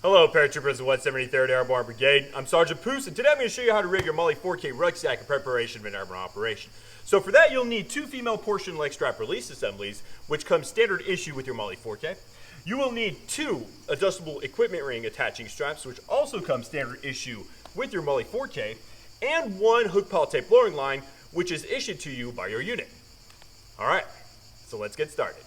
Hello, Paratroopers of the 173rd Airborne Brigade. I'm Sergeant Poos, and today I'm going to show you how to rig your MOLLE 4K rucksack in preparation of an airborne operation. So for that, you'll need two female portion leg strap release assemblies, which come standard issue with your MOLLE 4K. You will need two adjustable equipment ring attaching straps, which also come standard issue with your MOLLE 4K, and one hook pile tape lowering line, which is issued to you by your unit. All right, so let's get started.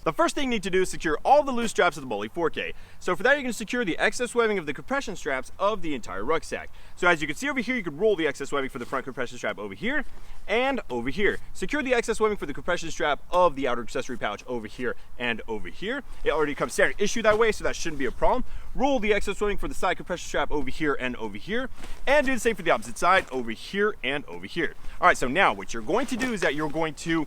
The first thing you need to do is secure all the loose straps of the MOLLE 4K. So for that, you're going to secure the excess webbing of the compression straps of the entire rucksack. So as you can see over here, you could roll the excess webbing for the front compression strap over here and over here. Secure the excess webbing for the compression strap of the outer accessory pouch over here and over here. It already comes standard issue that way, so that shouldn't be a problem. Roll the excess webbing for the side compression strap over here and over here, and do the same for the opposite side over here and over here. All right, so now what you're going to do is that you're going to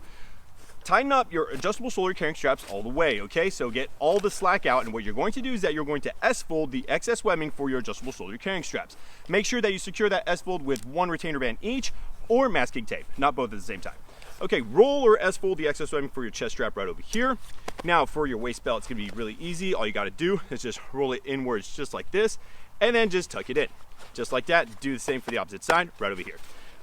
tighten up your adjustable shoulder carrying straps all the way, okay? So get all the slack out, and what you're going to do is that you're going to S-fold the excess webbing for your adjustable shoulder carrying straps. Make sure that you secure that S-fold with one retainer band each or masking tape, not both at the same time. Okay, roll or S-fold the excess webbing for your chest strap right over here. Now for your waist belt, it's gonna be really easy. All you gotta do is just roll it inwards just like this, and then just tuck it in. Just like that. Do the same for the opposite side right over here.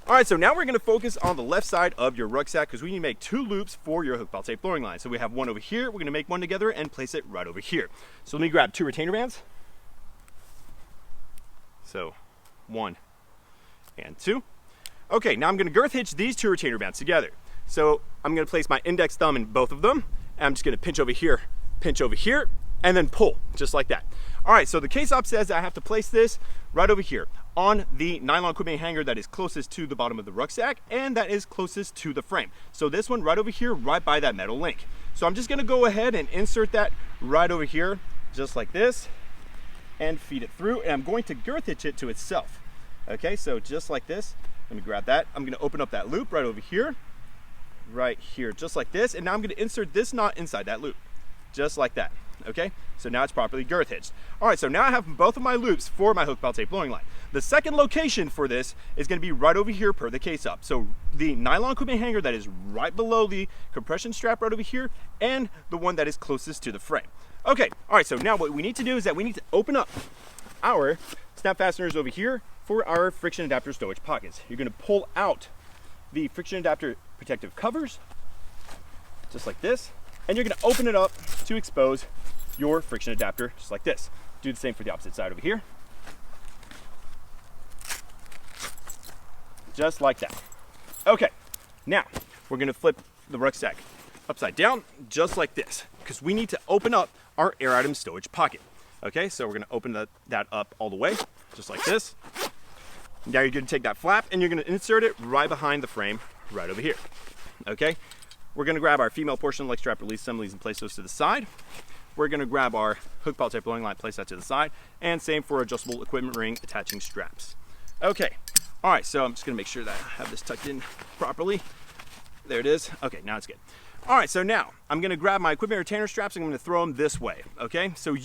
All right, so now we're gonna focus on the left side of your rucksack because we need to make two loops for your hook pile tape lowering line. So we have one over here, we're gonna make one together and place it right over here. So let me grab two retainer bands. So 1 and 2. Okay, now I'm gonna girth hitch these two retainer bands together. So I'm gonna place my index thumb in both of them, and I'm just gonna pinch over here, and then pull, just like that. All right, so the CAASOP says I have to place this right over here on the nylon equipment hanger that is closest to the bottom of the rucksack and that is closest to the frame. So this one right over here, right by that metal link. So I'm just gonna go ahead and insert that right over here, just like this, and feed it through, and I'm going to girth hitch it to itself. Okay, so just like this. Let me grab that. I'm gonna open up that loop right over here, just like this, and now I'm gonna insert this knot inside that loop, just like that. Okay, so now it's properly girth hitched. All right, so now I have both of my loops for my hook pile tape lowering line. The second location for this is going to be right over here per the CAASOP. So the nylon equipment hanger that is right below the compression strap right over here, and the one that is closest to the frame. Okay, all right, so now what we need to do is that we need to open up our snap fasteners over here for our friction adapter stowage pockets. You're going to pull out the friction adapter protective covers, just like this, and you're going to open it up to expose your friction adapter, just like this. Do the same for the opposite side over here. Just like that. Okay, now we're gonna flip the rucksack upside down, just like this, because we need to open up our air item stowage pocket. Okay, so we're gonna open that up all the way, just like this. Now you're gonna take that flap and you're gonna insert it right behind the frame, right over here. Okay, we're gonna grab our female portion leg strap release assemblies and place those to the side. We're gonna grab our hook pile tape lowering line, place that to the side, and same for adjustable equipment ring attaching straps. Okay, all right, so I'm just gonna make sure that I have this tucked in properly. There it is. Okay, now it's good. All right, so now I'm gonna grab my equipment retainer straps and I'm gonna throw them this way, okay? So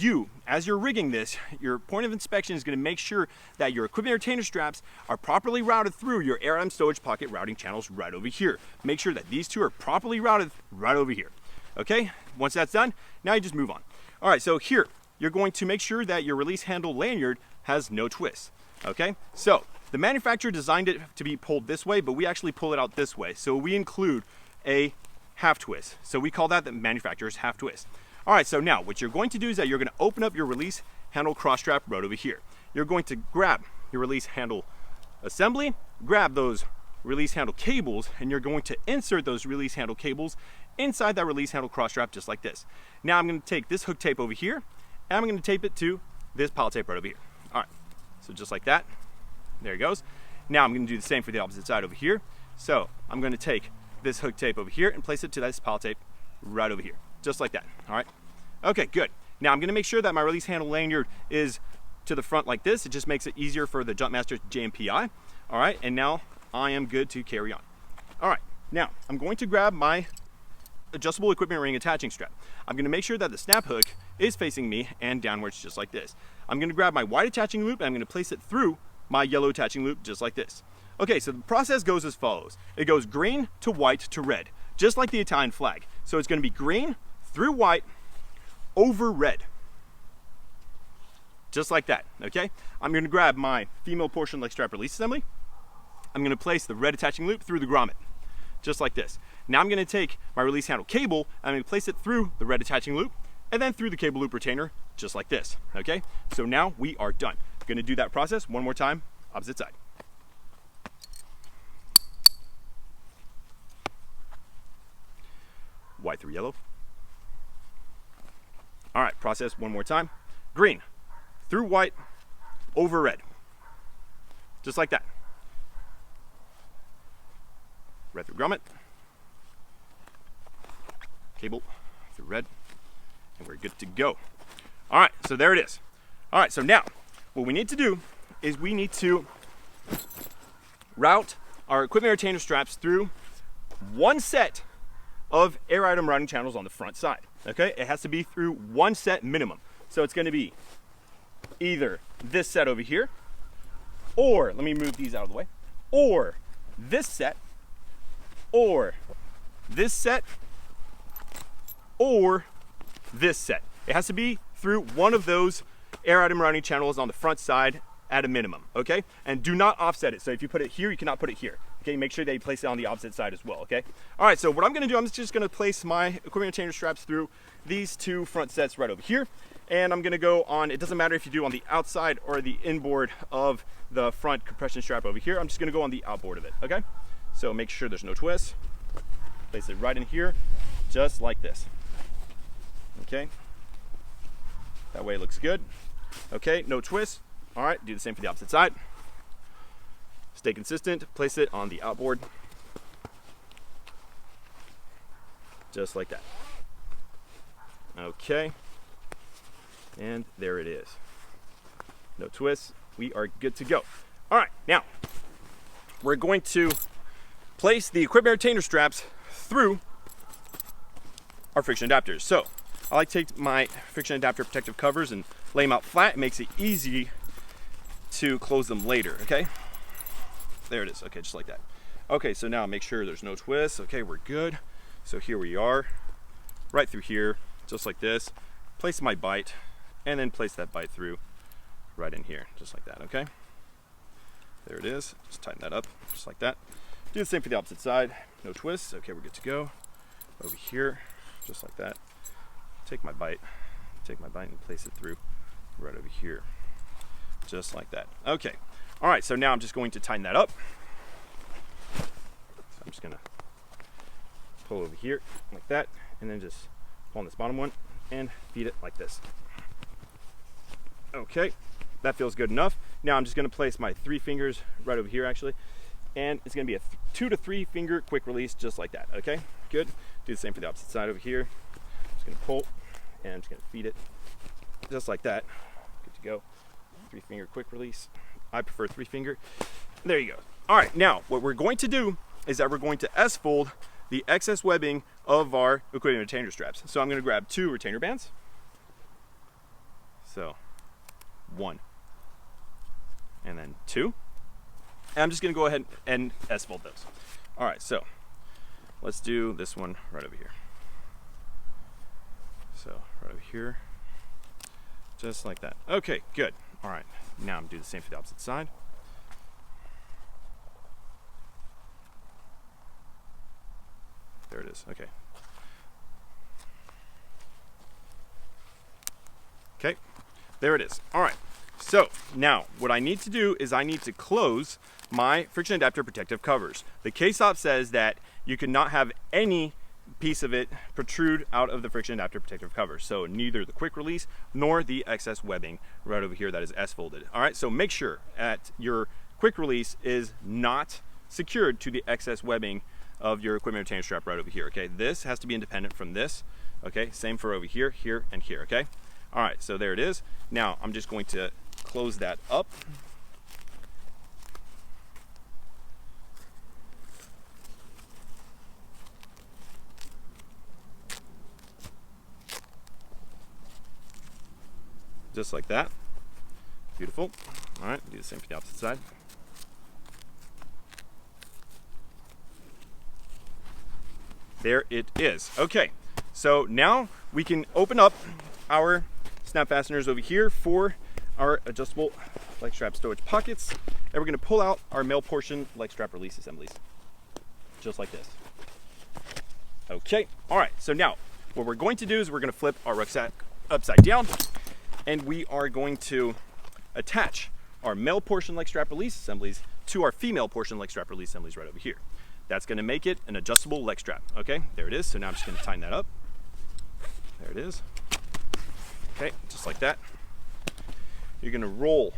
as you're rigging this, your point of inspection is gonna make sure that your equipment retainer straps are properly routed through your air item stowage pocket routing channels right over here. Make sure that these two are properly routed right over here. Okay, once that's done, now you just move on. All right, so here, you're going to make sure that your release handle lanyard has no twists, okay? So the manufacturer designed it to be pulled this way, but we actually pull it out this way. So we include a half twist. So we call that the manufacturer's half twist. All right, so now what you're going to do is that you're gonna open up your release handle cross strap right over here. You're going to grab your release handle assembly, grab those release handle cables, and you're going to insert those release handle cables inside that release handle cross strap just like this. Now I'm going to take this hook tape over here and I'm going to tape it to this pile tape right over here. All right, so just like that, there it goes. Now I'm going to do the same for the opposite side over here. So I'm going to take this hook tape over here and place it to this pile tape right over here, just like that. All right, okay, good. Now I'm going to make sure that my release handle lanyard is to the front like this. It just makes it easier for the Jumpmaster JMPI. All right, and now I am good to carry on. All right, now I'm going to grab my adjustable equipment ring attaching strap. I'm going to make sure that the snap hook is facing me and downwards just like this. I'm going to grab my white attaching loop and I'm going to place it through my yellow attaching loop just like this. Okay, so the process goes as follows. It goes green to white to red, just like the Italian flag. So it's going to be green through white over red. just like that, okay? I'm gonna grab my female portion leg strap release assembly. I'm gonna place the red attaching loop through the grommet, just like this. Now I'm gonna take my release handle cable, and I'm gonna place it through the red attaching loop, and then through the cable loop retainer, just like this, okay? So now we are done. I'm gonna do that process one more time, opposite side. White through yellow. All right, process one more time. Green through white, over red. Just like that. Red through grommet. Cable through red. And we're good to go. All right, so there it is. All right, so now what we need to do is we need to route our equipment retainer straps through one set of air item routing channels on the front side, okay? It has to be through one set minimum. So it's gonna be either this set over here, or, let me move these out of the way, or this set, or this set, or this set. It has to be through one of those air item routing channels on the front side at a minimum, okay? And do not offset it. So if you put it here, you cannot put it here. Okay, make sure that you place it on the opposite side as well, okay? All right, so what I'm gonna do, I'm just gonna place my equipment retainer straps through these two front sets right over here. And I'm gonna go on, it doesn't matter if you do on the outside or the inboard of the front compression strap over here. I'm just gonna go on the outboard of it, okay? So make sure there's no twist. Place it right in here, just like this, okay? That way it looks good. Okay, no twist. All right, do the same for the opposite side. Stay consistent, place it on the outboard. Just like that. Okay, and there it is. No twists, we are good to go. All right, now, we're going to place the equipment retainer straps through our friction adapters. So, I like to take my friction adapter protective covers and lay them out flat. It makes it easy to close them later, okay? There it is, okay, just like that. Okay, so now make sure there's no twists. Okay, we're good. So here we are, right through here, just like this. Place my bite, and then place that bite through right in here, just like that, okay? There it is, just tighten that up, just like that. Do the same for the opposite side, no twists. Okay, we're good to go. Over here, just like that. Take my bite and place it through right over here, just like that. Okay. All right, so now I'm just going to tighten that up. So I'm just gonna pull over here like that, and then just pull on this bottom one and feed it like this. Okay, that feels good enough. Now I'm just gonna place my 3 fingers right over here actually, and it's gonna be a 2 to 3 finger quick release just like that, okay? Good, do the same for the opposite side over here. Just gonna pull, and I'm just gonna feed it just like that. Good to go, 3 finger quick release. I prefer 3 finger. There you go. All right, now what we're going to do is that we're going to S-fold the excess webbing of our equipment retainer straps. So I'm gonna grab 2 retainer bands. So 1, and then 2. And I'm just gonna go ahead and S-fold those. All right, so let's do this one right over here. So right over here, just like that. Okay, good. All right, now I'm gonna do the same for the opposite side. There it is, okay. Okay, there it is. All right, so now what I need to do is I need to close my friction adapter protective covers. The CAASOP says that you cannot have any piece of it protrude out of the friction adapter protective cover. So neither the quick release nor the excess webbing right over here that is S-folded. All right, so make sure that your quick release is not secured to the excess webbing of your equipment retainer strap right over here, okay? This has to be independent from this, okay? Same for over here, here, and here, okay? All right, so there it is. Now I'm just going to close that up. Just like that. Beautiful. All right, do the same for the opposite side. There it is. Okay, so now we can open up our snap fasteners over here for our adjustable leg strap stowage pockets, and we're going to pull out our male portion leg strap release assemblies, just like this. Okay, all right, so now what we're going to do is we're going to flip our rucksack upside down, and we are going to attach our male portion leg strap release assemblies to our female portion leg strap release assemblies right over here. That's going to make it an adjustable leg strap. Okay, there it is. So now I'm just going to tighten that up. There it is. Okay, just like that. You're going to roll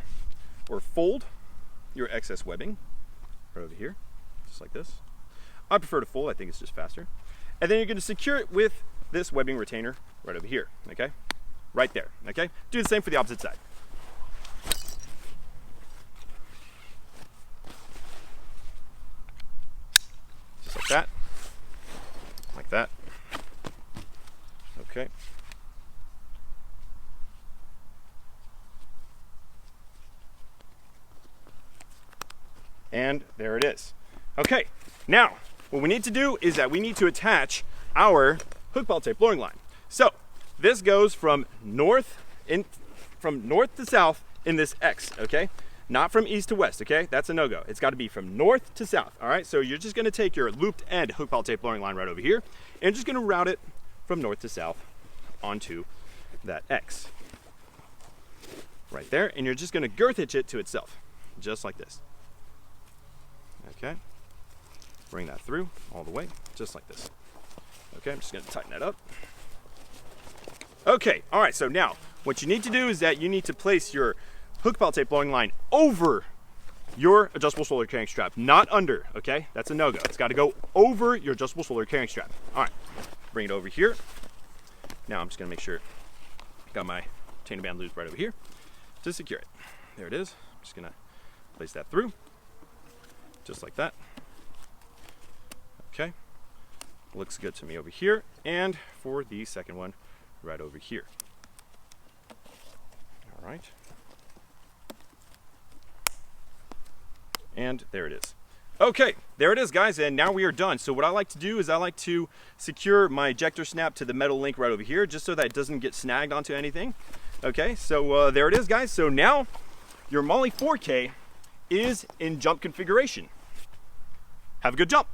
or fold your excess webbing right over here, just like this. I prefer to fold, I think it's just faster. And then you're going to secure it with this webbing retainer right over here, okay? Right there, okay? Do the same for the opposite side. Just like that. Like that. Okay. And there it is. Okay, now what we need to do is that we need to attach our hook ball tape lowering line. So this goes from north to south in this X, okay? Not from east to west, okay? That's a no-go. It's got to be from north to south, all right? So you're just going to take your looped end hook ball tape lowering line right over here and just going to route it from north to south onto that X right there, and you're just going to girth hitch it to itself, just like this. Okay, bring that through all the way, just like this. Okay, I'm just going to tighten that up. Okay, all right, so now what you need to do is that you need to place your hook ball tape lowering line over your adjustable shoulder carrying strap, not under, okay? That's a no-go. It's got to go over your adjustable shoulder carrying strap. All right, bring it over here. Now I'm just going to make sure I got my retainer band loose right over here to secure it. There it is. I'm just going to place that through. Just like that. Okay, looks good to me over here. And for the second one, right over here. All right. And there it is. Okay, there it is, guys, and now we are done. So what I like to do is I like to secure my ejector snap to the metal link right over here, just so that it doesn't get snagged onto anything. Okay, so there it is, guys. So now your MOLLE 4K is in jump configuration. Have a good jump.